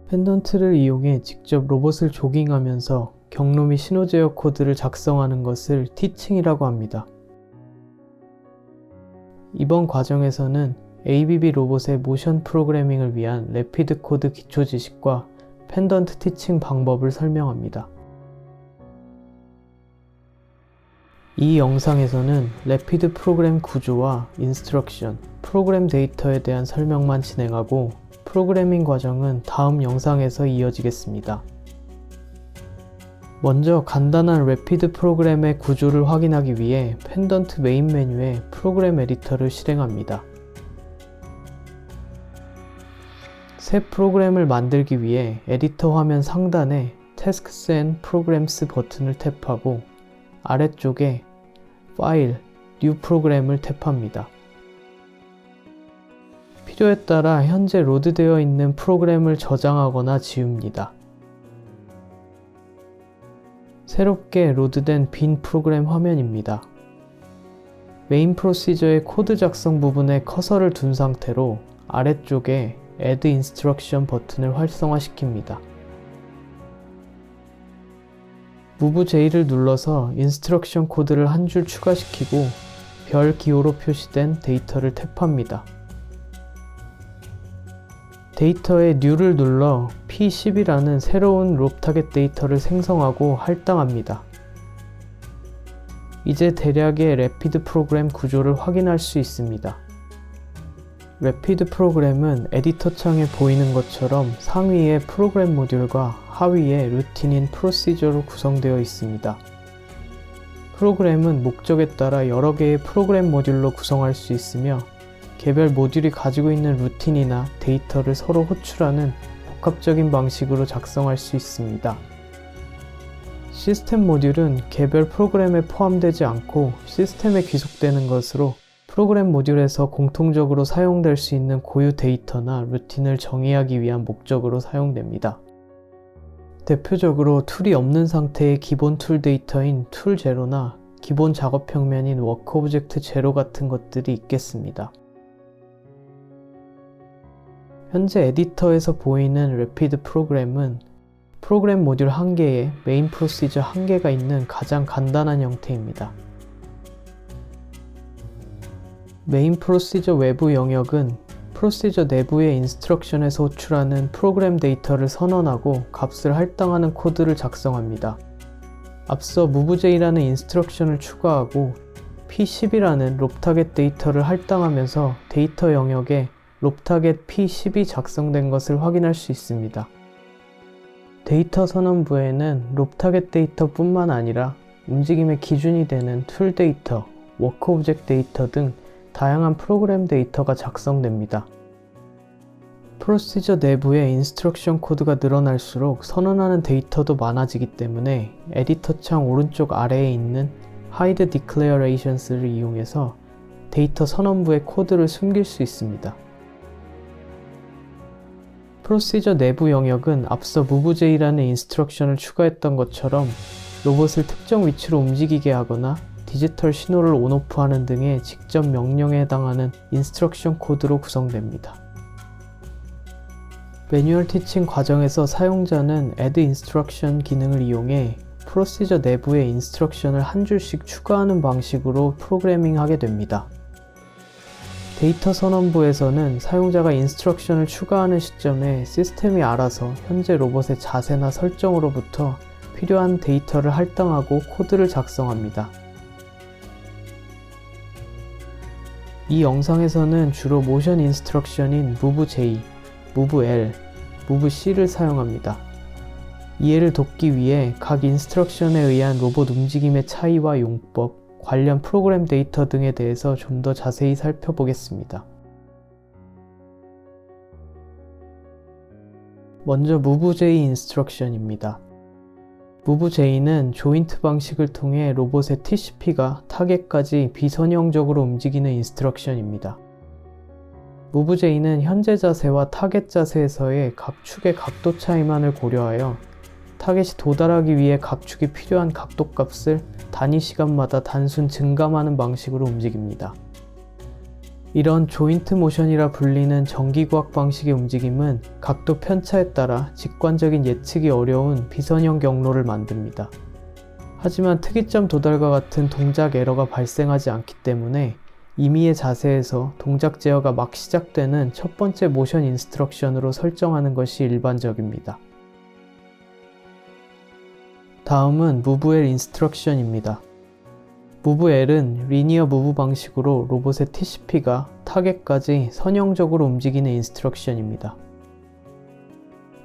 펜던트를 이용해 직접 로봇을 조깅하면서 경로 및 신호 제어 코드를 작성하는 것을 티칭이라고 합니다. 이번 과정에서는 ABB 로봇의 모션 프로그래밍을 위한 래피드 코드 기초 지식과 펜던트 티칭 방법을 설명합니다. 이 영상에서는 래피드 프로그램 구조와 인스트럭션, 프로그램 데이터에 대한 설명만 진행하고 프로그래밍 과정은 다음 영상에서 이어지겠습니다. 먼저 간단한 래피드 프로그램의 구조를 확인하기 위해 펜던트 메인 메뉴에 프로그램 에디터를 실행합니다. 새 프로그램을 만들기 위해 에디터 화면 상단에 Tasks and Programs 버튼을 탭하고 아래쪽에 파일, New 프로그램을 탭합니다. 필요에 따라 현재 로드되어 있는 프로그램을 저장하거나 지웁니다. 새롭게 로드된 빈 프로그램 화면입니다. 메인 프로시저의 코드 작성 부분에 커서를 둔 상태로 아래쪽에 Add Instruction 버튼을 활성화시킵니다. Move J를 눌러서 인스트럭션 코드를 한 줄 추가시키고 별 기호로 표시된 데이터를 탭합니다. 데이터에 New를 눌러 P10이라는 새로운 롭 타겟 데이터를 생성하고 할당합니다. 이제 대략의 래피드 프로그램 구조를 확인할 수 있습니다. 래피드 프로그램은 에디터 창에 보이는 것처럼 상위에 프로그램 모듈과 하위에 루틴인 프로시저로 구성되어 있습니다. 프로그램은 목적에 따라 여러 개의 프로그램 모듈로 구성할 수 있으며 개별 모듈이 가지고 있는 루틴이나 데이터를 서로 호출하는 복합적인 방식으로 작성할 수 있습니다. 시스템 모듈은 개별 프로그램에 포함되지 않고 시스템에 귀속되는 것으로 프로그램 모듈에서 공통적으로 사용될 수 있는 고유 데이터나 루틴을 정의하기 위한 목적으로 사용됩니다. 대표적으로 툴이 없는 상태의 기본 툴 데이터인 툴 제로나 기본 작업 평면인 워크 오브젝트 제로 같은 것들이 있겠습니다. 현재 에디터에서 보이는 래피드 프로그램은 프로그램 모듈 1개에 메인 프로시저 1개가 있는 가장 간단한 형태입니다. 메인 프로시저 외부 영역은 프로시저 내부의 인스트럭션에서 호출하는 프로그램 데이터를 선언하고 값을 할당하는 코드를 작성합니다. 앞서 MoveJ라는 인스트럭션을 추가하고 P10이라는 롭 타겟 데이터를 할당하면서 데이터 영역에 롭 타겟 P10이 작성된 것을 확인할 수 있습니다. 데이터 선언부에는 롭 타겟 데이터 뿐만 아니라 움직임의 기준이 되는 툴 데이터, 워크 오브젝트 데이터 등 다양한 프로그램 데이터가 작성됩니다. 프로시저 내부의 인스트럭션 코드가 늘어날수록 선언하는 데이터도 많아지기 때문에 에디터 창 오른쪽 아래에 있는 Hide Declarations를 이용해서 데이터 선언부의 코드를 숨길 수 있습니다. 프로시저 내부 영역은 앞서 MoveJ라는 인스트럭션을 추가했던 것처럼 로봇을 특정 위치로 움직이게 하거나 디지털 신호를 온오프 하는 등의 직접 명령에 해당하는 인스트럭션 코드로 구성됩니다. 매뉴얼 티칭 과정에서 사용자는 Add Instruction 기능을 이용해 프로시저 내부의 인스트럭션을 한 줄씩 추가하는 방식으로 프로그래밍하게 됩니다. 데이터 선언부에서는 사용자가 인스트럭션을 추가하는 시점에 시스템이 알아서 현재 로봇의 자세나 설정으로부터 필요한 데이터를 할당하고 코드를 작성합니다. 이 영상에서는 주로 모션 인스트럭션인 MoveJ, MoveL, MoveC를 사용합니다. 이해를 돕기 위해 각 인스트럭션에 의한 로봇 움직임의 차이와 용법, 관련 프로그램 데이터 등에 대해서 좀 더 자세히 살펴보겠습니다. 먼저 MoveJ 인스트럭션입니다. MoveJ는 조인트 방식을 통해 로봇의 TCP가 타겟까지 비선형적으로 움직이는 인스트럭션입니다. MoveJ는 현재 자세와 타겟 자세에서의 각 축의 각도 차이만을 고려하여 타겟이 도달하기 위해 각 축이 필요한 각도 값을 단위 시간마다 단순 증감하는 방식으로 움직입니다. 이런 조인트 모션이라 불리는 전기구학 방식의 움직임은 각도 편차에 따라 직관적인 예측이 어려운 비선형 경로를 만듭니다. 하지만 특이점 도달과 같은 동작 에러가 발생하지 않기 때문에 임의의 자세에서 동작 제어가 막 시작되는 첫 번째 모션 인스트럭션으로 설정하는 것이 일반적입니다. 다음은 Move L 인스트럭션입니다. Move L은 리니어 무브 방식으로 로봇의 TCP가 타겟까지 선형적으로 움직이는 인스트럭션입니다.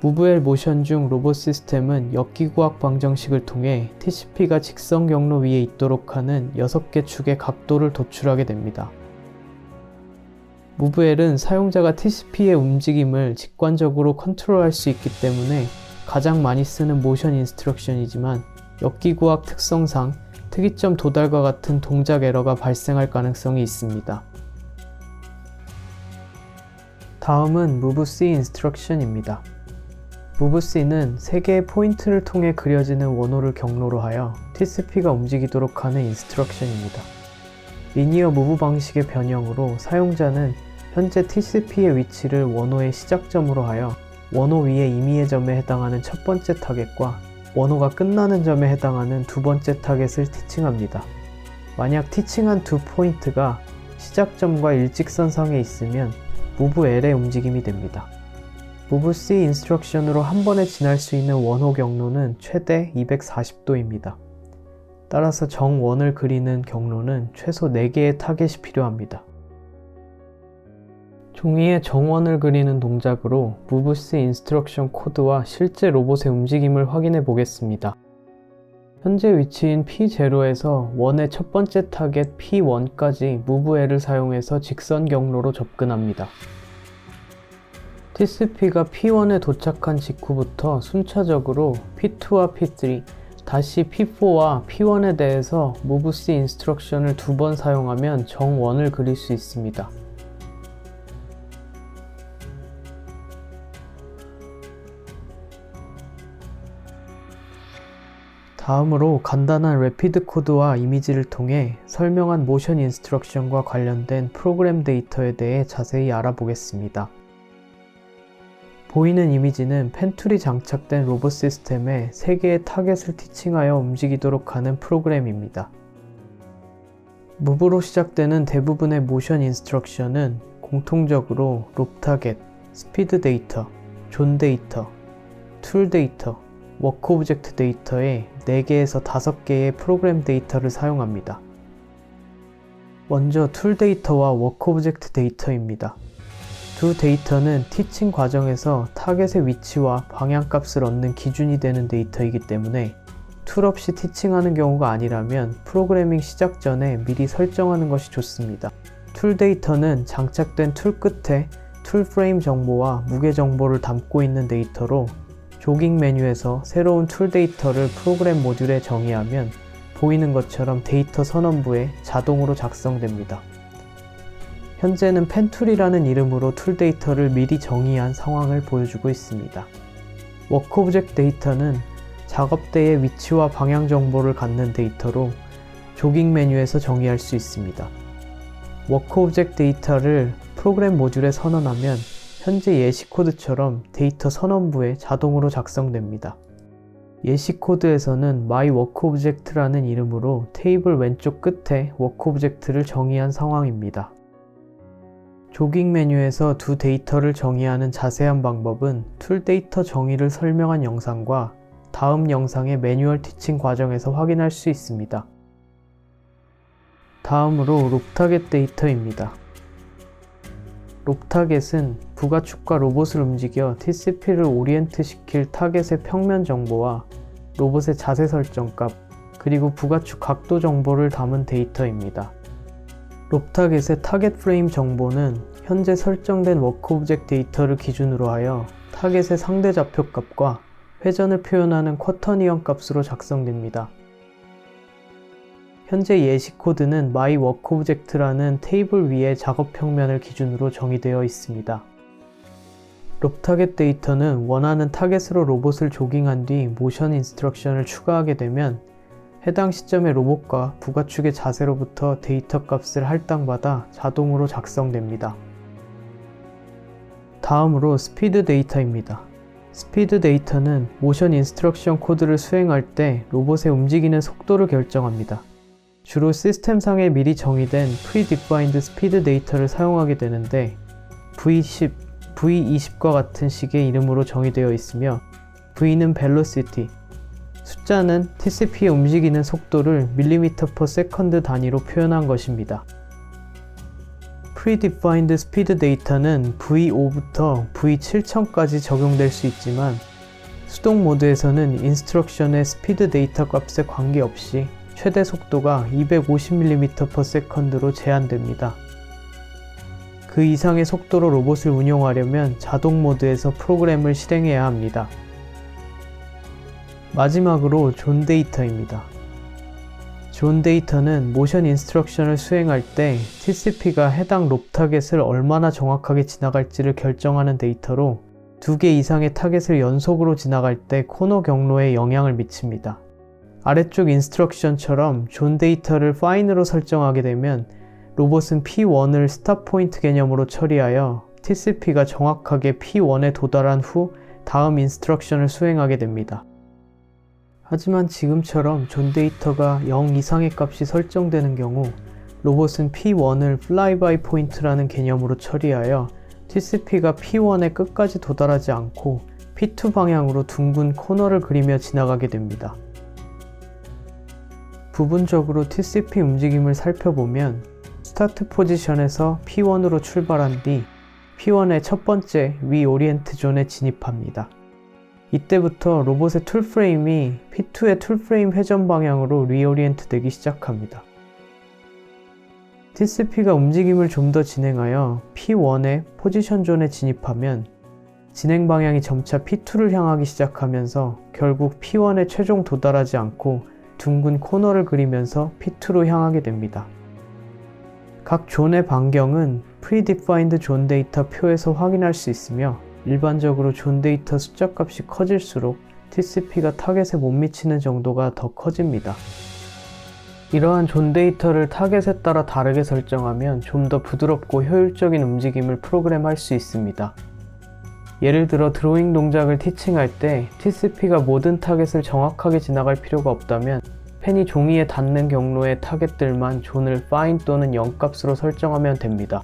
Move L 모션 중 로봇 시스템은 역기구학 방정식을 통해 TCP가 직선 경로 위에 있도록 하는 6개 축의 각도를 도출하게 됩니다. Move L은 사용자가 TCP의 움직임을 직관적으로 컨트롤할 수 있기 때문에 가장 많이 쓰는 모션 인스트럭션이지만 역기구학 특성상 특이점 도달과 같은 동작 에러가 발생할 가능성이 있습니다. 다음은 Move C 인스트럭션입니다. Move C는 3개의 포인트를 통해 그려지는 원호를 경로로 하여 TCP가 움직이도록 하는 인스트럭션입니다. 리니어 무브 방식의 변형으로 사용자는 현재 TCP의 위치를 원호의 시작점으로 하여 원호 위의 임의의 점에 해당하는 첫 번째 타겟과 원호가 끝나는 점에 해당하는 두 번째 타겟을 티칭합니다. 만약 티칭한 두 포인트가 시작점과 일직선상에 있으면 Move L의 움직임이 됩니다. Move C 인스트럭션으로 한 번에 지날 수 있는 원호 경로는 최대 240도입니다. 따라서 정원을 그리는 경로는 최소 4개의 타겟이 필요합니다. 종이에 정원을 그리는 동작으로 Move C 인스트럭션 코드와 실제 로봇의 움직임을 확인해 보겠습니다. 현재 위치인 P0에서 원의 첫 번째 타겟 P1까지 Move L을 사용해서 직선 경로로 접근합니다. TCP가 P1에 도착한 직후부터 순차적으로 P2와 P3, 다시 P4와 P1에 대해서 Move C 인스트럭션을 2번 사용하면 정원을 그릴 수 있습니다. 다음으로 간단한 래피드 코드와 이미지를 통해 설명한 모션 인스트럭션과 관련된 프로그램 데이터에 대해 자세히 알아보겠습니다. 보이는 이미지는 펜툴이 장착된 로봇 시스템에 3개의 타겟을 티칭하여 움직이도록 하는 프로그램입니다. Move로 시작되는 대부분의 모션 인스트럭션은 공통적으로 롭 타겟, 스피드 데이터, 존 데이터, 툴 데이터, 워크 오브젝트 데이터의 4개에서 5개의 프로그램 데이터를 사용합니다. 먼저 툴 데이터와 워크 오브젝트 데이터입니다. 두 데이터는 티칭 과정에서 타겟의 위치와 방향값을 얻는 기준이 되는 데이터이기 때문에 툴 없이 티칭하는 경우가 아니라면 프로그래밍 시작 전에 미리 설정하는 것이 좋습니다. 툴 데이터는 장착된 툴 끝에 툴 프레임 정보와 무게 정보를 담고 있는 데이터로 조깅 메뉴에서 새로운 툴 데이터를 프로그램 모듈에 정의하면 보이는 것처럼 데이터 선언부에 자동으로 작성됩니다. 현재는 펜툴이라는 이름으로 툴 데이터를 미리 정의한 상황을 보여주고 있습니다. 워크 오브젝트 데이터는 작업대의 위치와 방향 정보를 갖는 데이터로 조깅 메뉴에서 정의할 수 있습니다. 워크 오브젝트 데이터를 프로그램 모듈에 선언하면 현재 예시 코드처럼 데이터 선언부에 자동으로 작성됩니다. 예시 코드에서는 myWorkObject라는 이름으로 테이블 왼쪽 끝에 워크 오브젝트를 정의한 상황입니다. 조깅 메뉴에서 두 데이터를 정의하는 자세한 방법은 툴 데이터 정의를 설명한 영상과 다음 영상의 매뉴얼 티칭 과정에서 확인할 수 있습니다. 다음으로 롭 타겟 데이터입니다. 롭 타겟은 부가축과 로봇을 움직여 TCP를 오리엔트 시킬 타겟의 평면 정보와 로봇의 자세 설정값, 그리고 부가축 각도 정보를 담은 데이터입니다. 롭 타겟의 타겟 프레임 정보는 현재 설정된 워크 오브젝트 데이터를 기준으로 하여 타겟의 상대 좌표값과 회전을 표현하는 쿼터니언 값으로 작성됩니다. 현재 예시 코드는 myWorkObject라는 테이블 위의 작업 평면을 기준으로 정의되어 있습니다. 롭 타겟 데이터는 원하는 타겟으로 로봇을 조깅한 뒤 모션 인스트럭션을 추가하게 되면 해당 시점의 로봇과 부가축의 자세로부터 데이터 값을 할당받아 자동으로 작성됩니다. 다음으로 스피드 데이터입니다. 스피드 데이터는 모션 인스트럭션 코드를 수행할 때 로봇의 움직이는 속도를 결정합니다. 주로 시스템상에 미리 정의된 Predefined 스피드 데이터를 사용하게 되는데 V10, V20과 같은 식의 이름으로 정의되어 있으며 V는 Velocity, 숫자는 TCP의 움직이는 속도를 mm/s 단위로 표현한 것입니다. Predefined 스피드 데이터는 V5부터 V7000까지 적용될 수 있지만 수동 모드에서는 인스트럭션의 스피드 데이터 값에 관계없이 최대 속도가 250mm/s로 제한됩니다. 그 이상의 속도로 로봇을 운용하려면 자동 모드에서 프로그램을 실행해야 합니다. 마지막으로 존 데이터입니다. 존 데이터는 모션 인스트럭션을 수행할 때 TCP가 해당 롭 타겟을 얼마나 정확하게 지나갈지를 결정하는 데이터로 2개 이상의 타겟을 연속으로 지나갈 때 코너 경로에 영향을 미칩니다. 아래쪽 인스트럭션처럼 존 데이터를 fine으로 설정하게 되면 로봇은 P1을 스탑 포인트 개념으로 처리하여 TCP가 정확하게 P1에 도달한 후 다음 인스트럭션을 수행하게 됩니다. 하지만 지금처럼 존 데이터가 0 이상의 값이 설정되는 경우 로봇은 P1을 flyby 포인트라는 개념으로 처리하여 TCP가 P1의 끝까지 도달하지 않고 P2 방향으로 둥근 코너를 그리며 지나가게 됩니다. 부분적으로 TCP 움직임을 살펴보면 스타트 포지션에서 P1으로 출발한 뒤 P1의 첫 번째 리오리엔트 존에 진입합니다. 이때부터 로봇의 툴프레임이 P2의 툴프레임 회전 방향으로 리오리엔트 되기 시작합니다. TCP가 움직임을 좀 더 진행하여 P1의 포지션 존에 진입하면 진행 방향이 점차 P2를 향하기 시작하면서 결국 P1에 최종 도달하지 않고 둥근 코너를 그리면서 P2로 향하게 됩니다. 각 존의 반경은 Predefined 존 데이터 표에서 확인할 수 있으며 일반적으로 존 데이터 숫자 값이 커질수록 TCP가 타겟에 못 미치는 정도가 더 커집니다. 이러한 존 데이터를 타겟에 따라 다르게 설정하면 좀 더 부드럽고 효율적인 움직임을 프로그램할 수 있습니다. 예를 들어 드로잉 동작을 티칭할 때 TCP가 모든 타겟을 정확하게 지나갈 필요가 없다면 펜이 종이에 닿는 경로의 타겟들만 존을 fine 또는 0값으로 설정하면 됩니다.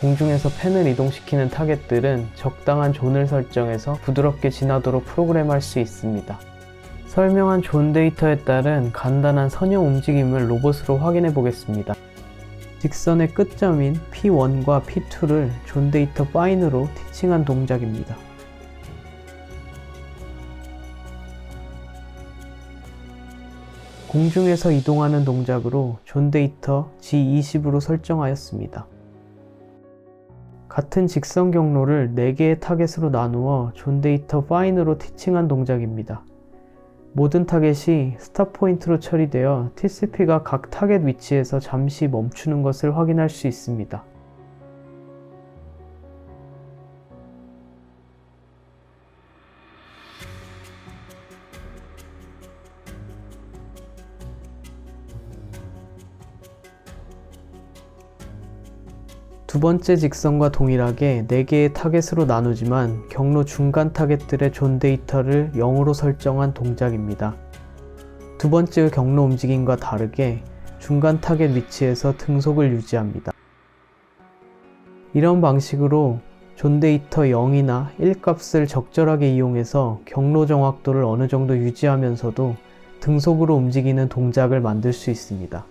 공중에서 펜을 이동시키는 타겟들은 적당한 존을 설정해서 부드럽게 지나도록 프로그램할 수 있습니다. 설명한 존 데이터에 따른 간단한 선형 움직임을 로봇으로 확인해 보겠습니다. 직선의 끝점인 P1과 P2를 존 데이터 fine으로 티칭한 동작입니다. 공중에서 이동하는 동작으로 존 데이터 G20으로 설정하였습니다. 같은 직선 경로를 4개의 타겟으로 나누어 존 데이터 fine으로 티칭한 동작입니다. 모든 타겟이 스탑 포인트로 처리되어 TCP가 각 타겟 위치에서 잠시 멈추는 것을 확인할 수 있습니다. 두 번째 직선과 동일하게 4개의 타겟으로 나누지만 경로 중간 타겟들의 존 데이터를 0으로 설정한 동작입니다. 두 번째의 경로 움직임과 다르게 중간 타겟 위치에서 등속을 유지합니다. 이런 방식으로 존 데이터 0이나 1 값을 적절하게 이용해서 경로 정확도를 어느 정도 유지하면서도 등속으로 움직이는 동작을 만들 수 있습니다.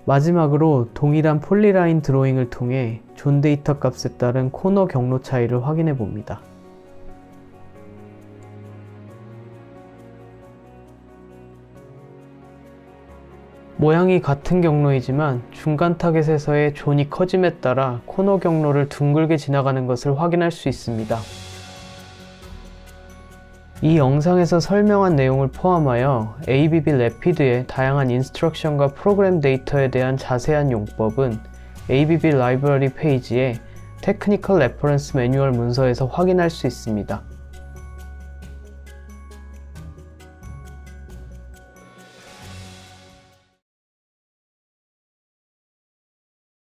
마지막으로 동일한 폴리라인 드로잉을 통해 존 데이터 값에 따른 코너 경로 차이를 확인해 봅니다. 모양이 같은 경로이지만 중간 타겟에서의 존이 커짐에 따라 코너 경로를 둥글게 지나가는 것을 확인할 수 있습니다. 이 영상에서 설명한 내용을 포함하여 ABB Rapid의 다양한 인스트럭션과 프로그램 데이터에 대한 자세한 용법은 ABB 라이브러리 페이지에 테크니컬 레퍼런스 매뉴얼 문서에서 확인할 수 있습니다.